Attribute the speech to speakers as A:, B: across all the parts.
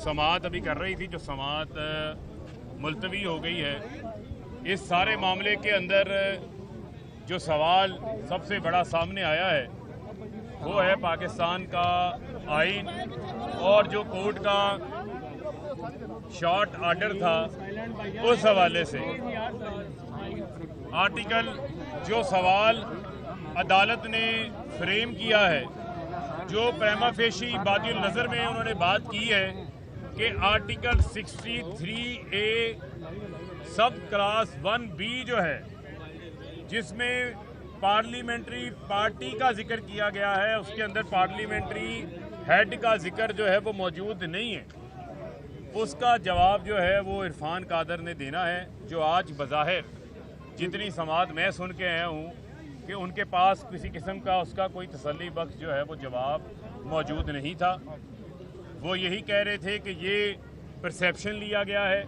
A: समाअत अभी कर रही थी, जो समाअत मुलतवी हो गई है, इस सारे मामले के अंदर जो सवाल सबसे बड़ा सामने आया है वो है पाकिस्तान का आइन और जो कोर्ट का शॉर्ट ऑर्डर था उस हवाले से। आर्टिकल जो सवाल अदालत ने फ्रेम किया है, जो प्रेमा फेशी बादिल नज़र में उन्होंने बात की है कि आर्टिकल 63A सब क्लास 1B जो है, जिसमें पार्लियामेंट्री पार्टी का जिक्र किया गया है, उसके अंदर पार्लियामेंट्री हेड का जिक्र जो है वो मौजूद नहीं है। उसका जवाब जो है वो इरफान कादर ने देना है, जो आज बज़ाहिर जितनी समाअत मैं सुन के आया हूँ कि उनके पास किसी किस्म का उसका कोई तसल्ली बख्श जो है वो जवाब मौजूद नहीं था। वो यही कह रहे थे कि ये परसेप्शन लिया गया है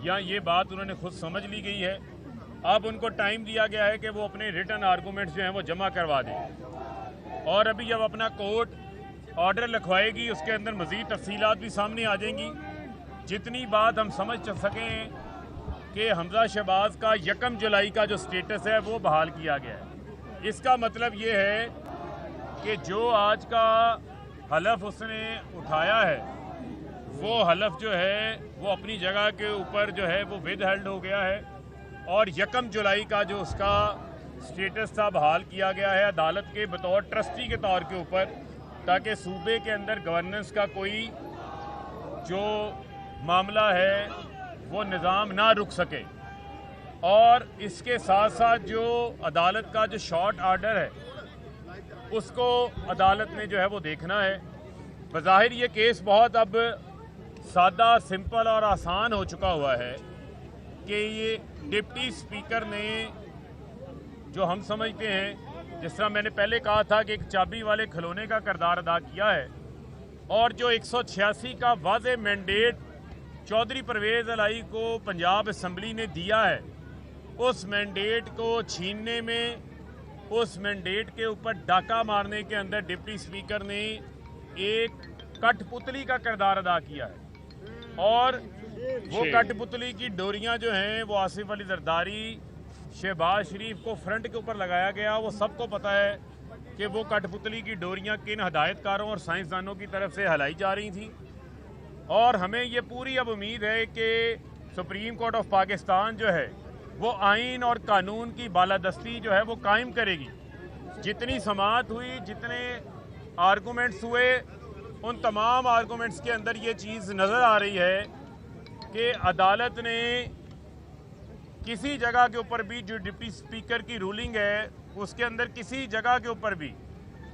A: या ये बात उन्होंने खुद समझ ली गई है। अब उनको टाइम दिया गया है कि वो अपने रिटर्न आर्गूमेंट्स जो हैं वो जमा करवा दें, और अभी जब अपना कोर्ट ऑर्डर लिखवाएगी उसके अंदर मज़ीद तफसीलात भी सामने आ जाएंगी। जितनी बात हम समझ सकें कि हमजा शहबाज का 1 जुलाई का जो स्टेटस है वो बहाल किया गया है, इसका मतलब ये है कि जो आज का हलफ उसने उठाया है वो हलफ जो है वो अपनी जगह के ऊपर जो है वो विद हेल्ड हो गया है, और 1 जुलाई का जो उसका स्टेटस था बहाल किया गया है अदालत के बतौर ट्रस्टी के तौर के ऊपर, ताकि सूबे के अंदर गवर्नेंस का कोई जो मामला है वो निज़ाम ना रुक सके। और इसके साथ साथ जो अदालत का जो शॉर्ट ऑर्डर है उसको अदालत ने जो है वो देखना है। बज़ाहिर ये केस बहुत अब सादा, सिंपल और आसान हो चुका हुआ है कि ये डिप्टी स्पीकर ने, जो हम समझते हैं, जिस तरह मैंने पहले कहा था कि एक चाबी वाले खिलौने का किरदार अदा किया है, और जो 186 का वाज़े मैंडेट चौधरी परवेज़ इलाही को पंजाब असम्बली ने दिया है, उस मैंडेट को छीनने में, उस मैंडेट के ऊपर डाका मारने के अंदर डिप्टी स्पीकर ने एक कठपुतली का किरदार अदा किया है। और वो कठपुतली की डोरियां जो हैं वो आसिफ अली जरदारी, शहबाज शरीफ को फ्रंट के ऊपर लगाया गया। वो सबको पता है कि वो कठपुतली की डोरियां किन हदायतकारों और साइंसदानों की तरफ से हिलाई जा रही थी। और हमें ये पूरी अब उम्मीद है कि सुप्रीम कोर्ट ऑफ पाकिस्तान जो है वो आइन और कानून की बालादस्ती जो है वो कायम करेगी। जितनी समाअत हुई, जितने आर्गूमेंट्स हुए, उन तमाम आर्गूमेंट्स के अंदर ये चीज़ नज़र आ रही है कि अदालत ने किसी जगह के ऊपर भी, जो डिप्टी स्पीकर की रूलिंग है उसके अंदर किसी जगह के ऊपर भी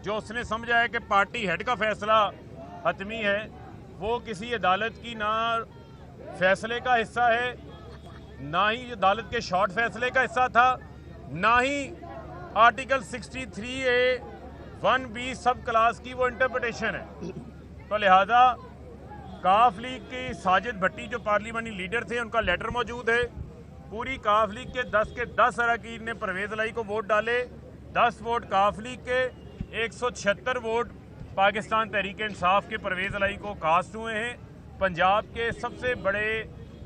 A: जो उसने समझा है कि पार्टी हेड का फैसला हतमी है, वो किसी अदालत की ना फैसले का हिस्सा है, ना ही अदालत के शॉर्ट फैसले का हिस्सा था, ना ही आर्टिकल 63A 1B सब क्लास की वो इंटरप्रिटेशन है। तो लिहाजा काफ लीग की साजिद भट्टी जो पार्लियामानी लीडर थे, उनका लेटर मौजूद है। पूरी काफ लीग के 10 अरकान ने परवेज़ इलाही को वोट डाले, 10 वोट काफ लीग के, 176 वोट पाकिस्तान तहरीक इंसाफ के परवेज़ इलाही को कास्ट हुए हैं। पंजाब के सबसे बड़े,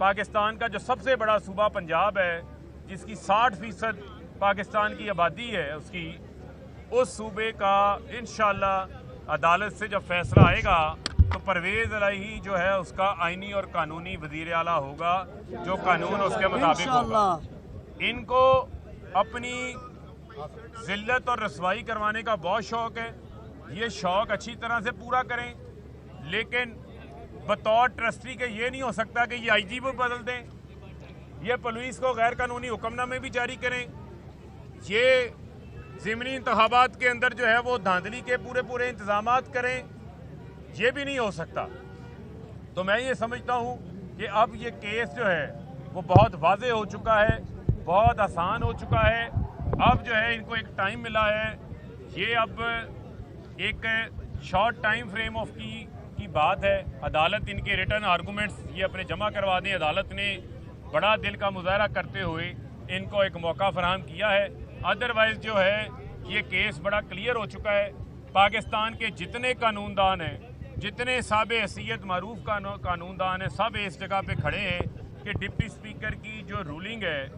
A: पाकिस्तान का जो सबसे बड़ा सूबा पंजाब है, जिसकी 60% पाकिस्तान की आबादी है उसकी, उस सूबे का इंशाअल्लाह अदालत से जब फैसला आएगा तो परवेज़ इलाही जो है उसका आइनी और कानूनी वज़ीर आला होगा, जो कानून उसके मुताबिक होगा। इनको अपनी जिल्लत और रसवाई करवाने का बहुत शौक़ है, ये शौक़ अच्छी तरह से पूरा करें, लेकिन बतौर ट्रस्टी के ये नहीं हो सकता कि ये IG को बदल दें, ये पुलिस को गैर कानूनी हुक्मनामे भी जारी करें, ये ज़िमनी इंतखाबात के अंदर जो है वो धांधली के पूरे इंतजामात करें, ये भी नहीं हो सकता। तो मैं ये समझता हूँ कि अब ये केस जो है वो बहुत वाज़े हो चुका है, बहुत आसान हो चुका है। अब जो है इनको एक टाइम मिला है, ये अब एक शॉर्ट टाइम फ्रेम ऑफ की बात है। अदालत इनके रिटर्न आर्गूमेंट्स ये अपने जमा करवा दें। अदालत ने बड़ा दिल का मुजाहरा करते हुए इनको एक मौका फराहम किया है, अदरवाइज़ जो है ये केस बड़ा क्लियर हो चुका है। पाकिस्तान के जितने कानूनदान हैं, जितने साबे हैसियत मारूफ कानूनदान हैं सब इस जगह पे खड़े हैं कि डिप्टी स्पीकर की जो रूलिंग है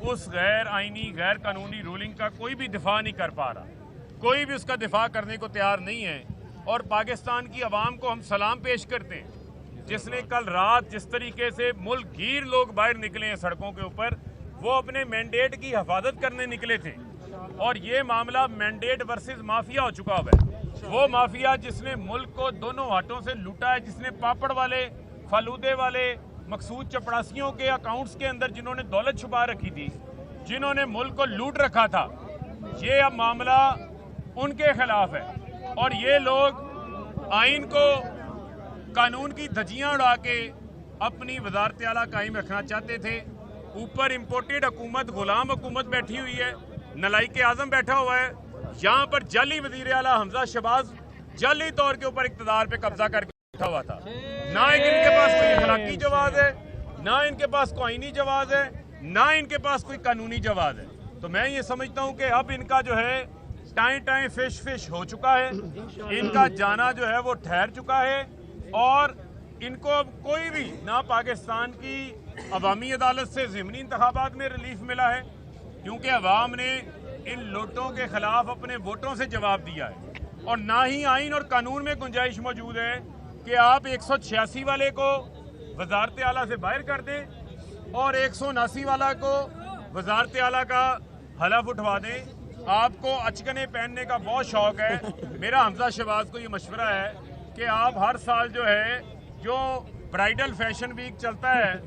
A: उस गैर आइनी गैर कानूनी रूलिंग का कोई भी दिफा नहीं कर पा रहा, कोई भी उसका दिफा करने को तैयार नहीं है। और पाकिस्तान की आवाम को हम सलाम पेश करते हैं जिसने कल रात जिस तरीके से मुल्क गिर लोग बाहर निकले हैं सड़कों के ऊपर, वो अपने मैंडेट की हिफाजत करने निकले थे। और ये मामला मैंडेट वर्सेस माफिया हो चुका हुआ है। वो माफिया जिसने मुल्क को दोनों हाथों से लूटा है, जिसने पापड़ वाले फालूदे वाले मकसूद चपड़ासियों के अकाउंट्स के अंदर जिन्होंने दौलत छुपा रखी थी, जिन्होंने मुल्क को लूट रखा था, ये अब मामला उनके खिलाफ है। और ये लोग आइन को कानून की धज्जियां उड़ा के अपनी वजारत आला कायम रखना चाहते थे। ऊपर इम्पोर्टेड हुकूमत, गुलाम हुकूमत बैठी हुई है, नलाइक आजम बैठा हुआ है, यहाँ पर जाली वजीर आला हमजा शहबाज जाली तौर के ऊपर इक़्तिदार पे कब्जा करके बैठा हुआ था। ना इनके पास कोई अखलाकी जवाब है, ना इनके पास कोई आईनी जवाब है, ना इनके पास कोई कानूनी जवाब है। तो मैं ये समझता हूँ कि अब इनका जो है टाइम फिश हो चुका है, इनका जाना जो है वो ठहर चुका है। और इनको अब कोई भी ना पाकिस्तान की अवामी अदालत से ज़िमनी इंतखाबात में रिलीफ मिला है, क्योंकि अवाम ने इन लोटों के खिलाफ अपने वोटों से जवाब दिया है। और ना ही आइन और कानून में गुंजाइश मौजूद है कि आप 186 वाले को वजारत आला से बाहर कर दें और 179 वाला को वजारत आला का हलफ उठवा दें। आपको अचकने पहनने का बहुत शौक है। मेरा हमजा शहबाज को ये मशवरा है कि आप हर साल जो है जो ब्राइडल फैशन वीक चलता है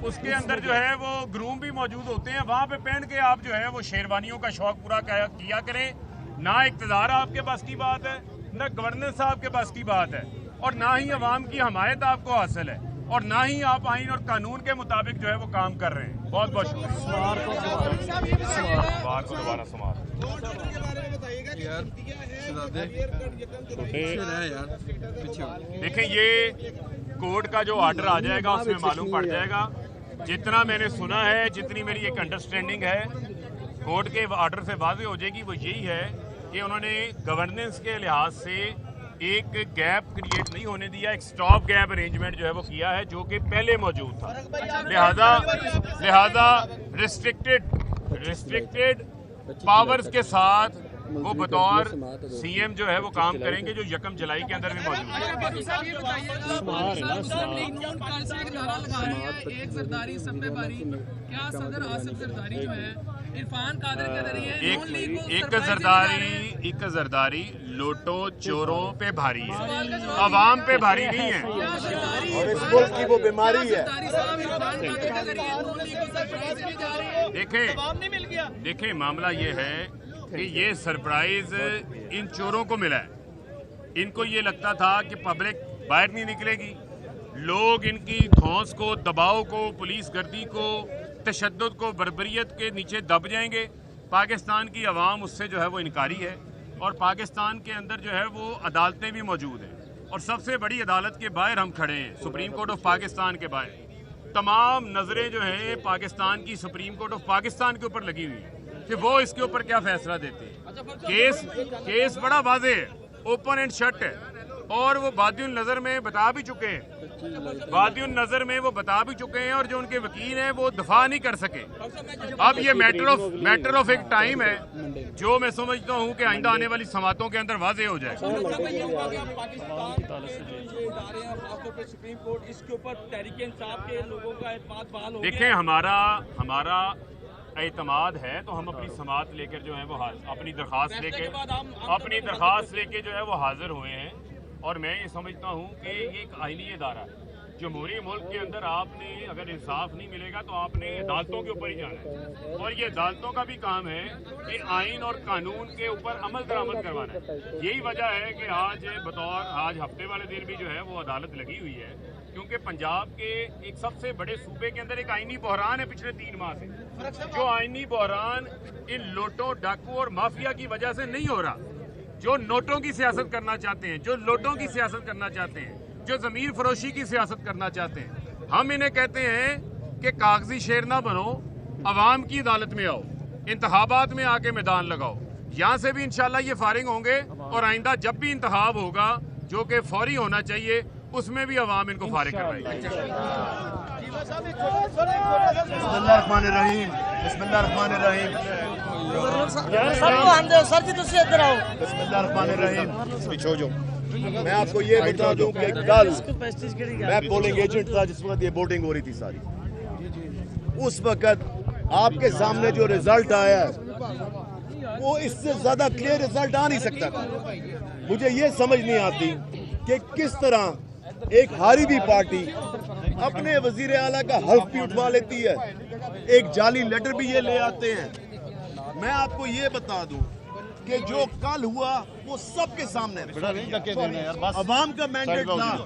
A: उसके अंदर जो है वो ग्रूम भी मौजूद होते हैं, वहाँ पे पहन के आप जो है वो शेरवानियों का शौक पूरा किया करें। ना इक़्तिदार आपके पास की बात है, ना गवर्नेंस आपके पास की बात है, और ना ही अवाम की हमायत आपको हासिल है, और ना ही आप आइन और कानून के मुताबिक जो है वो काम कर रहे हैं। बहुत बहुत देखें, ये कोर्ट का जो ऑर्डर आ जाएगा उसमें मालूम पड़ जाएगा। जितना मैंने सुना है, जितनी मेरी एक अंडरस्टैंडिंग है, कोर्ट के ऑर्डर से वाज़ेह हो जाएगी, वो यही है कि उन्होंने गवर्नेंस के लिहाज से एक गैप क्रिएट नहीं होने दिया, एक स्टॉप गैप अरेंजमेंट जो है वो किया है जो कि पहले मौजूद था। लिहाजा रिस्ट्रिक्टेड पावर्स के साथ वो बतौर सीएम जो है वो काम करेंगे, जो 1 जुलाई के अंदर भी मौजूद है। एक जरदारी लोटो चोरों पे भारी है, अवाम पे भारी नहीं है,
B: और इस मुल्क की वो बीमारी है।
A: देखें मामला ये है कि ये सरप्राइज इन चोरों को मिला है। इनको ये लगता था कि पब्लिक बाहर नहीं निकलेगी, लोग इनकी धौंस को, दबाव को, पुलिस गर्दी को, तशद्दुद को, बर्बरियत के नीचे दब जाएंगे। पाकिस्तान की आवाम उससे जो है वो इनकारी है, और पाकिस्तान के अंदर जो है वो अदालतें भी मौजूद हैं, और सबसे बड़ी अदालत के बाहर हम खड़े हैं, सुप्रीम कोर्ट ऑफ पाकिस्तान के बाहर। तमाम नज़रें जो हैं पाकिस्तान की सुप्रीम कोर्ट ऑफ पाकिस्तान के ऊपर लगी हुई है कि वो इसके ऊपर क्या फैसला देते हैं। केस बड़ा वाज़ेह है, ओपन एंड शट है, और वो बादियुल नज़र में बता भी चुके हैं, और जो उनके वकील हैं वो दफा नहीं कर सके। अब ये मैटर ऑफ एक टाइम है, जो मैं समझता हूँ कि आइंदा आने वाली समातों के अंदर वाज़ेह हो जाए। देखें, हमारा एतमाद है, तो हम अपनी समात लेकर जो है वो अपनी दरख्वास्त लेके जो है वो हाजिर हुए हैं। और मैं ये समझता हूँ कि ये एक आईनी इदारा है। जमहूरी मुल्क के अंदर आपने अगर इंसाफ नहीं मिलेगा तो आपने अदालतों के ऊपर ही जाना है, और ये अदालतों का भी काम है कि आइन और कानून के ऊपर अमल दरामद करवाना है। यही वजह है कि आज हफ्ते वाले दिन भी जो है वो अदालत लगी हुई है, क्योंकि पंजाब के एक सबसे बड़े सूबे के अंदर एक आइनी बहरान है पिछले 3 माह से, जो आइनी बहरान इन लोटों, डाकू और माफिया की वजह से नहीं हो रहा, जो नोटों की सियासत करना चाहते हैं, जो लोटों की सियासत करना चाहते हैं, जो ज़मीर फरोशी की सियासत करना चाहते हैं। हम इन्हें कहते हैं कि कागजी शेर ना बनो, अवाम की अदालत में आओ, इंतखाबात में आके मैदान लगाओ। यहाँ से भी इंशाल्लाह ये फारिग होंगे, और आइंदा जब भी इंतखाब होगा जो कि फौरी होना चाहिए, उसमें भी अवाम इनको फारिग करवाएगी।
B: बिस्मिल्लाहिर्रहमानिर्रहीम, बिस्मिल्लाहिर्रहमानिर्रहीम, बिस्मिल्लाहिर्रहमानिर्रहीम। पीछे हो जाओ। मैं आपको ये बता दूं कि कल मैं पोलिंग एजेंट था जिस वक्त ये वोटिंग हो रही थी सारी। उस वक्त आपके सामने जो रिजल्ट आया वो इससे ज्यादा क्लियर रिजल्ट आ नहीं सकता था। मुझे ये समझ नहीं आती कि किस तरह एक हारी हुई पार्टी अपने वजीर आला का हल्फ भी उठवा लेती है, एक जाली लेटर भी ये ले आते हैं। मैं आपको ये बता दूं कि जो कल हुआ वो सबके सामने अवाम का मैंडेट था,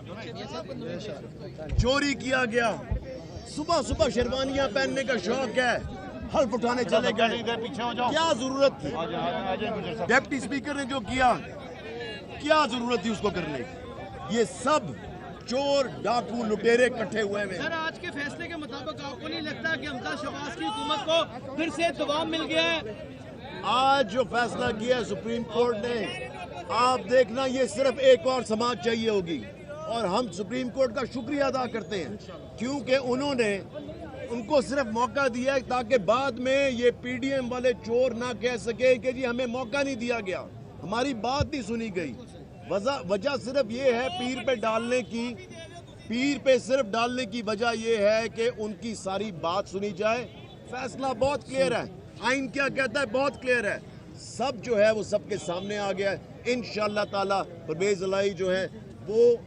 B: चोरी किया गया। सुबह सुबह शेरवानियां पहनने का शौक है, हल्फ उठाने चले गए। क्या जरूरत थी? डिप्टी स्पीकर ने जो किया, क्या जरूरत थी उसको करने की? ये सब चोर डाकू लुटेरे इकट्ठे हुए हैं।
C: सर, आज के फैसले के मुताबिक आपको नहीं लगता कि हमजा शहबाज की हुकूमत को फिर से दबाव मिल गया है?
B: आज जो फैसला किया है सुप्रीम कोर्ट ने, आप देखना ये सिर्फ एक और समाज चाहिए होगी। और हम सुप्रीम कोर्ट का शुक्रिया अदा करते हैं क्योंकि उन्होंने उनको सिर्फ मौका दिया है ताकि बाद में ये पीडीएम वाले चोर ना कह सके कि जी हमें मौका नहीं दिया गया, हमारी बात नहीं सुनी गई। वजह सिर्फ ये है पीर पे सिर्फ डालने की वजह ये है कि उनकी सारी बात सुनी जाए। फैसला बहुत क्लियर है, आइन क्या कहता है बहुत क्लियर है, सब जो है वो सबके सामने आ गया है। इंशाअल्लाह ताला परवेज इलाही जो है वो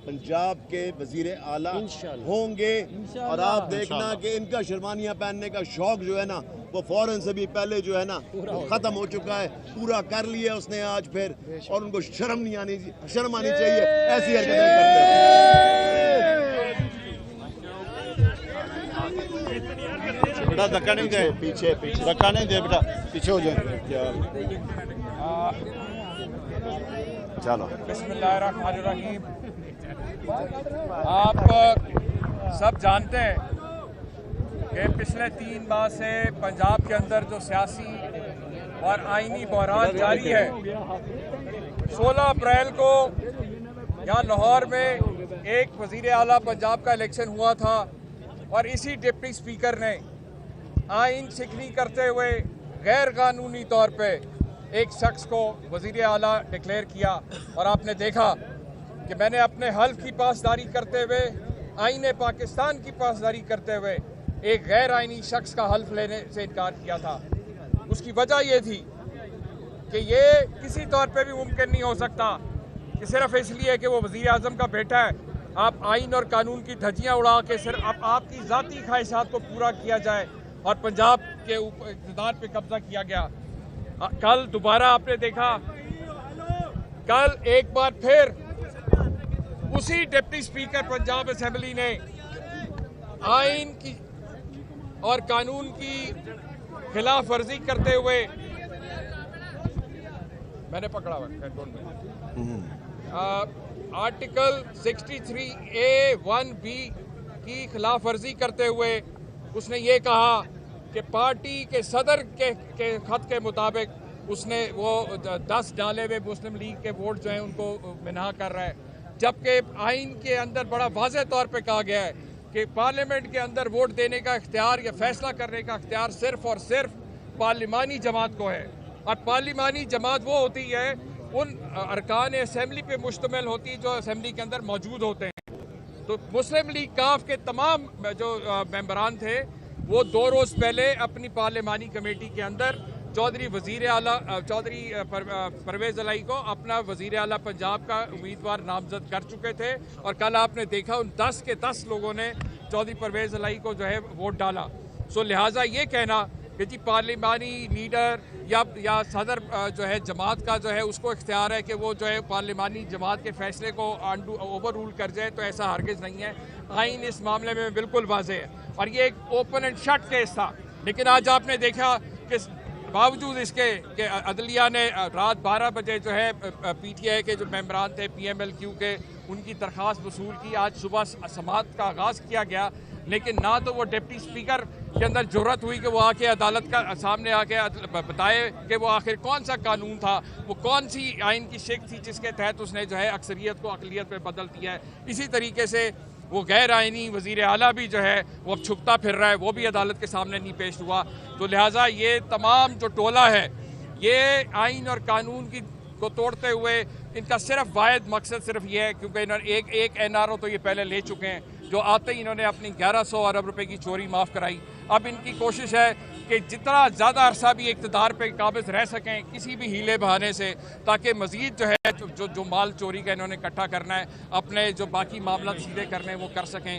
B: पंजाब के वजीर आला होंगे। और आप देखना कि इनका शेरवानियां पहनने का शौक जो है ना वो फौरन से भी पहले जो है ना वो खत्म हो चुका है, पूरा कर लिया उसने आज फिर। और उनको शर्म आनी चाहिए, ऐसी हरकतें करते हैं।
D: बेटा धक्का नहीं दे,
B: पीछे
D: धक्का नहीं दे बेटा, पीछे हो जाए।
B: चलो
E: बिस्मिल्लाहिर्रहमानिर्रहीम। आप सब जानते हैं कि पिछले 3 माह से पंजाब के अंदर जो सियासी और आईनी बहरान जारी है, 16 अप्रैल को यहाँ लाहौर में एक वजीर आला पंजाब का इलेक्शन हुआ था और इसी डिप्टी स्पीकर ने आइन शिकनी करते हुए गैर कानूनी तौर पे एक शख्स को वजीर आला डिक्लेयर किया। और आपने देखा कि मैंने अपने हल्फ की पासदारी करते हुए, आईने पाकिस्तान की पासदारी करते हुए एक गैर आईनी शख्स का हल्फ लेने से इनकार किया था। उसकी वजह ये थी कि ये किसी तौर पे भी मुमकिन नहीं हो सकता कि सिर्फ इसलिए कि वो वज़ीर आज़म का बेटा है आप आइन और कानून की धज्जियाँ उड़ा के सिर्फ आपकी ज़ाती ख्वाहिशात को पूरा किया जाए और पंजाब के ऊपर इक़्तिदार पे कब्जा किया गया। कल दोबारा आपने देखा, कल एक बार फिर उसी डिप्टी स्पीकर पंजाब असेंबली ने आइन की और कानून की खिलाफ वर्जी करते हुए, मैंने पकड़ा हुआ आर्टिकल 63A(1)(b) की खिलाफ वर्जी करते हुए उसने ये कहा कि पार्टी के सदर के खत के मुताबिक उसने वो 10 डाले हुए मुस्लिम लीग के वोट जो हैं उनको मिन्हा कर रहा है, जबकि आइन के अंदर बड़ा वाज़ेह तौर पे कहा गया है कि पार्लियामेंट के अंदर वोट देने का इख्तियार या फैसला करने का इख्तियार सिर्फ और सिर्फ पार्लिमानी जमात को है। और पार्लिमानी जमात वो होती है उन अरकान असेंबली पे मुश्तमिल होती है जो असेंबली के अंदर मौजूद होते हैं। तो मुस्लिम लीग काफ के तमाम जो मेंबरान थे वो 2 रोज़ पहले अपनी पार्लिमानी कमेटी के अंदर चौधरी परवेज इलाही को अपना वजीर आला पंजाब का उम्मीदवार नामजद कर चुके थे। और कल आपने देखा उन 10 के 10 लोगों ने चौधरी परवेज इलाही को जो है वोट डाला। सो लिहाजा ये कहना कि जी पार्लिमानी लीडर या सदर जो है जमात का जो है उसको इख्तियार है कि वो जो है पार्लिमानी जमात के फैसले को ओवर रूल कर जाए, तो ऐसा हरगिज़ नहीं है। आइन इस मामले में बिल्कुल वाज़ेह है और ये एक ओपन एंड शट केस था। लेकिन आज आपने देखा कि बावजूद इसके कि अदलिया ने रात 12 बजे जो है PTI के जो मेंबरान थे PMLQ के उनकी दरख्वास्त वसूल की। आज सुबह समाअत का आगाज़ किया गया, लेकिन ना तो वो डिप्टी स्पीकर के अंदर जुर्रत हुई कि वो आके अदालत का सामने आके बताए कि वो आखिर कौन सा कानून था, वो कौन सी आइन की शिक थी जिसके तहत उसने जो है अक्सरियत को अक़लियत में बदल दिया है। इसी तरीके से वो गैर आइनी वज़ीर आला भी जो है वो अब छुपता फिर रहा है, वो भी अदालत के सामने नहीं पेश हुआ। तो लिहाजा ये तमाम जो टोला है ये आइन और कानून की को तोड़ते हुए इनका सिर्फ वाहिद मकसद सिर्फ ये है, क्योंकि इन्होंने एक NRO तो ये पहले ले चुके हैं, जो आते ही इन्होंने अपनी 1100 अरब रुपए की चोरी माफ़ कराई। अब इनकी कोशिश है कि जितना ज़्यादा अरसा भी इक़्तिदार पे काबिज़ रह सकें किसी भी हीले बहाने से, ताकि मज़ीद जो है जो माल चोरी का इन्होंने इकट्ठा करना है, अपने जो बाकी मामला सीधे करने हैं वो कर सकें।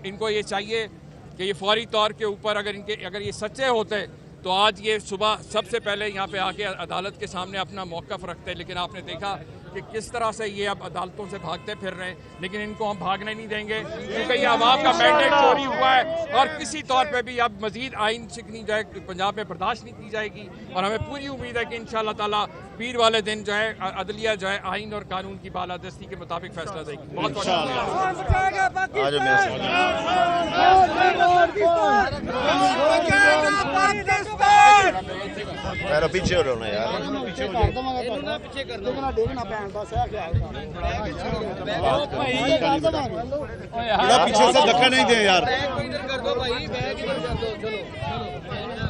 E: इनको ये चाहिए कि ये फौरी तौर के ऊपर अगर ये सच्चे होते तो आज ये सुबह सबसे पहले यहाँ पे आके अदालत के सामने अपना मौक़िफ़ रखते। लेकिन आपने देखा कि किस तरह से ये अब अदालतों से भागते फिर रहे हैं, लेकिन इनको हम भागने नहीं देंगे, क्योंकि ये आवाम का मैंडेट चोरी हुआ है और किसी तौर पे भी अब मजीद आइन शिकनी जो है पंजाब में बर्दाश्त नहीं की जाएगी। और हमें पूरी उम्मीद है कि इंशाअल्लाह ताला पीर वाले दिन जो है अदलिया जो है आइन और कानून की बालादस्ती के मुताबिक फैसला देगी। बहुत
B: मेरा पीछे हो रहा यार,
D: बेटा पीछे से धक्का नहीं दे यार,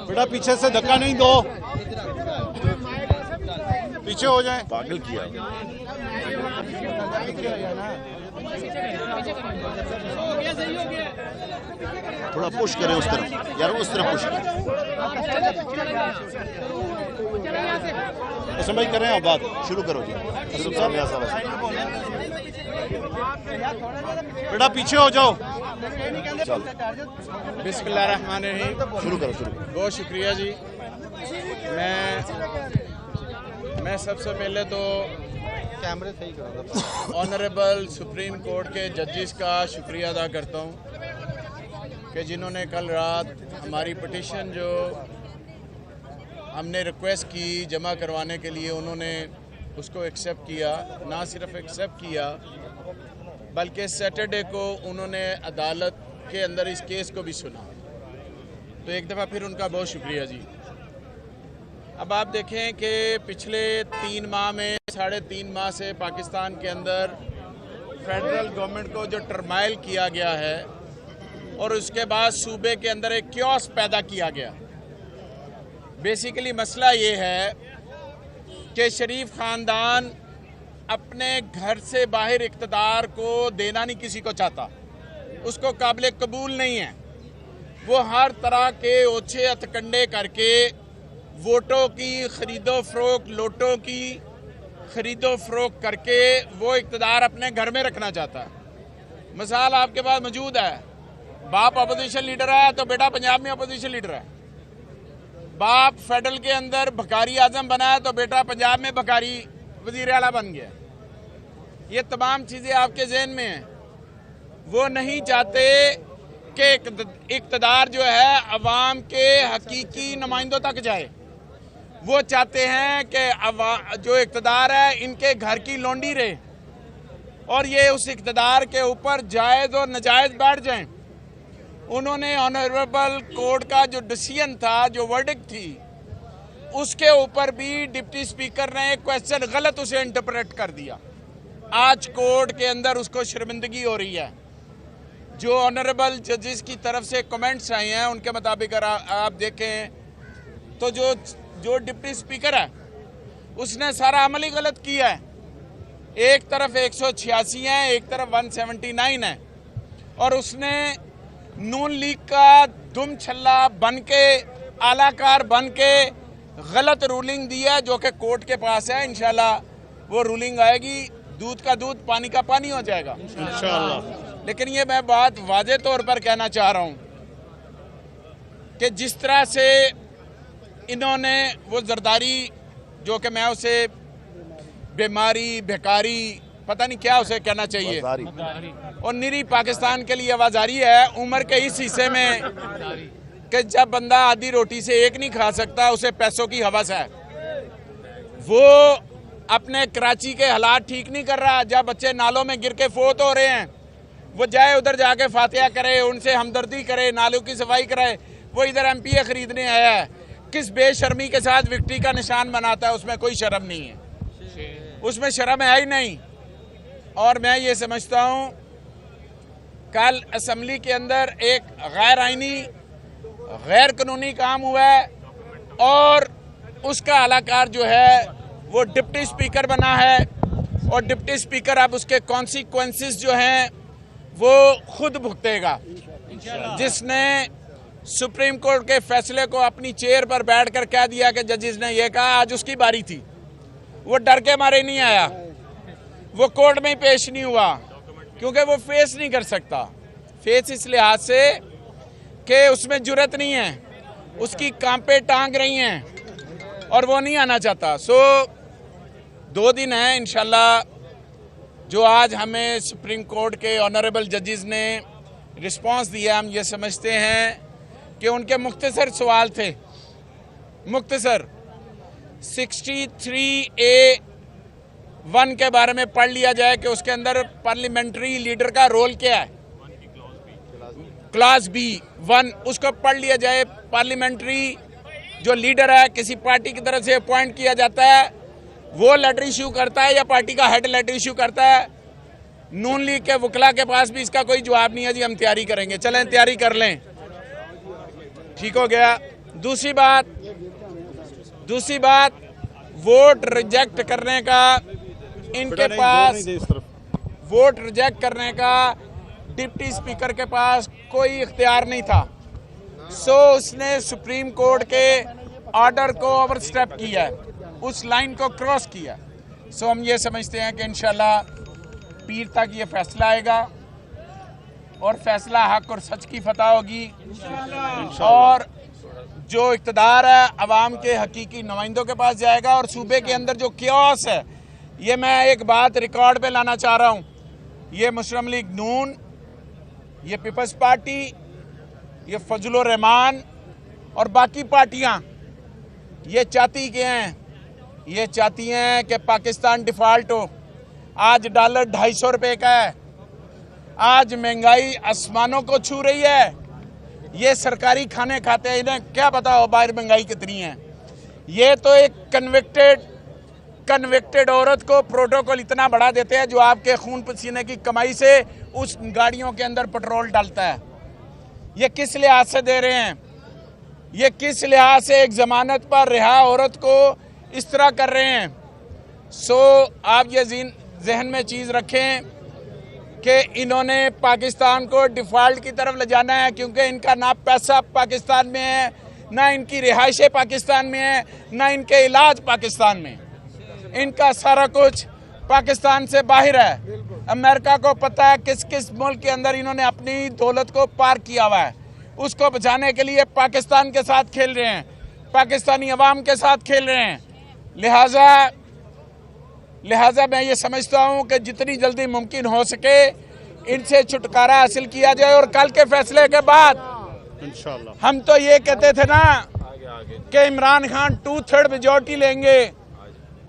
D: बेटा पीछे से धक्का नहीं दो, पीछे हो जाए।
B: पागल किया। थोड़ा पुश करें उस तरफ यार, उस तरफ पुश करें।
D: भाई करें आप बात
B: शुरू करो जी,
D: बेटा पीछे हो जाओ।
F: बिस्मिल्लाहिर्रहमानिर्रहीम।
B: शुरू करो।
F: बहुत शुक्रिया जी। मैं सबसे पहले तो
D: कैमरे सही करो।
F: ऑनरेबल सुप्रीम कोर्ट के जजेस का शुक्रिया अदा करता हूँ कि जिन्होंने कल रात हमारी पिटीशन जो हमने रिक्वेस्ट की जमा करवाने के लिए, उन्होंने उसको एक्सेप्ट किया। ना सिर्फ एक्सेप्ट किया बल्कि सैटरडे को उन्होंने अदालत के अंदर इस केस को भी सुना। तो एक दफ़ा फिर उनका बहुत शुक्रिया जी। अब आप देखें कि पिछले 3 माह में 3.5 माह से पाकिस्तान के अंदर फेडरल गवर्नमेंट को जो टर्माइल किया गया है और उसके बाद सूबे के अंदर एक क्योस पैदा किया गया। बेसिकली मसला ये है कि शरीफ ख़ानदान अपने घर से बाहर इक़्तिदार को देना नहीं किसी को चाहता, उसको काबिल कबूल नहीं है। वो हर तरह के ओछे हथकंडे करके वोटों की खरीदो फरोख्त, लोटों की खरीदो फरोख्त करके वो इक़्तिदार अपने घर में रखना चाहता है। मिसाल आपके पास मौजूद है, बाप अपोजिशन लीडर है तो बेटा पंजाब में अपोजिशन लीडर है। बाप फेडरल के अंदर भकारी आजम बना है तो बेटा पंजाब में भकारी वजीर आला बन गया। ये तमाम चीज़ें आपके जहन में हैं। वो नहीं चाहते कि इक़्तिदार जो है अवाम के हकीकी नुमाइंदों तक जाए। वो चाहते हैं कि जो इक़्तिदार है इनके घर की लौंडी रहे और ये उस इक़्तिदार के ऊपर जायज़ और नाजायज़ बैठ जाएं। उन्होंने ऑनरेबल कोर्ट का जो डिसीजन था, जो वर्डिक्ट थी, उसके ऊपर भी डिप्टी स्पीकर ने एक क्वेश्चन गलत उसे इंटरप्रेट कर दिया। आज कोर्ट के अंदर उसको शर्मिंदगी हो रही है। जो ऑनरेबल जजेस की तरफ से कमेंट्स आए हैं उनके मुताबिक अगर आप देखें तो जो डिप्टी स्पीकर है उसने सारा अमल ही गलत किया है। एक तरफ 186 है, एक तरफ 179 है और उसने नून लीग का दुम छल्ला बन के, आलाकार बन के गलत रूलिंग दी है, जो कि कोर्ट के पास है। इंशाल्लाह वो रूलिंग आएगी, दूध का दूध पानी का पानी हो जाएगा इंशाल्लाह। लेकिन ये मैं बात वाज़े तौर पर कहना चाह रहा हूँ कि जिस तरह से इन्होंने वो जरदारी, जो कि मैं उसे बीमारी, बेकारी, पता नहीं क्या उसे कहना चाहिए, और निरी पाकिस्तान के लिए आवाज़ारी है उम्र के इस हिस्से में कि जब बंदा आधी रोटी से एक नहीं खा सकता, उसे पैसों की हवस है। वो अपने कराची के हालात ठीक नहीं कर रहा। जब बच्चे नालों में गिर के फोत हो रहे हैं, वो जाए उधर जाके फातिहा करे, उनसे हमदर्दी करे, नालों की सफाई कराए। वो इधर एमपीए खरीदने आया है, किस बेशर्मी के साथ विक्ट्री का निशान बनाता है, उसमें कोई शर्म नहीं है, उसमें शर्म है ही नहीं। और मैं ये समझता हूँ कल असेंबली के अंदर एक गैर आईनी गैर कानूनी काम हुआ है और उसका अलाकार जो है वो डिप्टी स्पीकर बना है और डिप्टी स्पीकर अब उसके कॉन्सिक्वेंसेस जो हैं वो खुद भुगतेगा। जिसने सुप्रीम कोर्ट के फैसले को अपनी चेयर पर बैठकर कह दिया कि जजेस ने ये कहा, आज उसकी बारी थी, वो डर के मारे नहीं आया, वो कोर्ट में ही पेश नहीं हुआ क्योंकि वो फेस नहीं कर सकता। फेस इस लिहाज से कि उसमें जुर्रत नहीं है, उसकी कांपे टांग रही हैं और वो नहीं आना चाहता। सो 2 दिन है इंशाल्लाह जो आज हमें सुप्रीम कोर्ट के ऑनरेबल जजेस ने रिस्पांस दिया। हम ये समझते हैं कि उनके मुख्तसर सवाल थे, मुख्तसर 63A(1) के बारे में पढ़ लिया जाए कि उसके अंदर पार्लियामेंट्री लीडर का रोल क्या है, क्लास B(1) उसको पढ़ लिया जाए। पार्लियामेंट्री जो लीडर है किसी पार्टी की तरफ से अपॉइंट किया जाता है, वो लेटर इश्यू करता है या पार्टी का हेड लेटर इश्यू करता है। नून लीग के वकला के पास भी इसका कोई जवाब नहीं है, जी हम तैयारी करेंगे, चलें तैयारी कर लें, ठीक हो गया। दूसरी बात वोट रिजेक्ट करने का, इनके पास वोट रिजेक्ट करने का डिप्टी स्पीकर के पास कोई इख्तियार नहीं था। सो उसने सुप्रीम कोर्ट के ऑर्डर को ओवरस्टेप किया है, उस लाइन को क्रॉस किया। सो हम ये समझते हैं कि इंशाल्लाह पीर तक ये फैसला आएगा और फैसला हक और सच की फतह होगी और जो इक़्तिदार है अवाम के हकीकी नुमाइंदों के पास जाएगा। और सूबे के अंदर जो क्योस है, ये मैं एक बात रिकॉर्ड पे लाना चाह रहा हूँ, ये मुस्लिम लीग नून, ये पीपल्स पार्टी, ये फजलुर रहमान और बाकी पार्टियाँ ये चाहती क्या हैं, ये चाहती हैं कि पाकिस्तान डिफ़ॉल्ट हो। आज डॉलर 250 रुपये का है, आज महंगाई आसमानों को छू रही है, ये सरकारी खाने खाते हैं, इन्हें क्या पता हो बाहर महंगाई कितनी है। ये तो एक कन्विक्टेड औरत को प्रोटोकॉल इतना बढ़ा देते हैं जो आपके खून पसीने की कमाई से उस गाड़ियों के अंदर पेट्रोल डालता है। ये किस लिहाज से दे रहे हैं, ये किस लिहाज से एक जमानत पर रिहा औरत को इस तरह कर रहे हैं। सो आप ये जहन में चीज़ रखें कि इन्होंने पाकिस्तान को डिफ़ॉल्ट की तरफ ले जाना है क्योंकि इनका ना पैसा पाकिस्तान में है, ना इनकी रिहाइशें पाकिस्तान में है, ना इनके इलाज पाकिस्तान में, इनका सारा कुछ पाकिस्तान से बाहर है। अमेरिका को पता है किस किस मुल्क के अंदर इन्होंने अपनी दौलत को पार किया हुआ है, उसको बचाने के लिए पाकिस्तान के साथ खेल रहे हैं, पाकिस्तानी अवाम के साथ खेल रहे हैं। लिहाजा मैं ये समझता हूँ कि जितनी जल्दी मुमकिन हो सके इनसे छुटकारा हासिल किया जाए। और कल के फैसले के बाद इंशाल्लाह हम तो ये कहते थे ना कि इमरान खान 2/3 मेजॉरिटी लेंगे,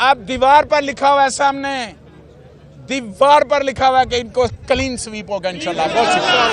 F: अब दीवार पर लिखा हुआ है, सामने दीवार पर लिखा हुआ है कि इनको क्लीन स्वीप होगा इंशाल्लाह। बहुत शुक्रिया।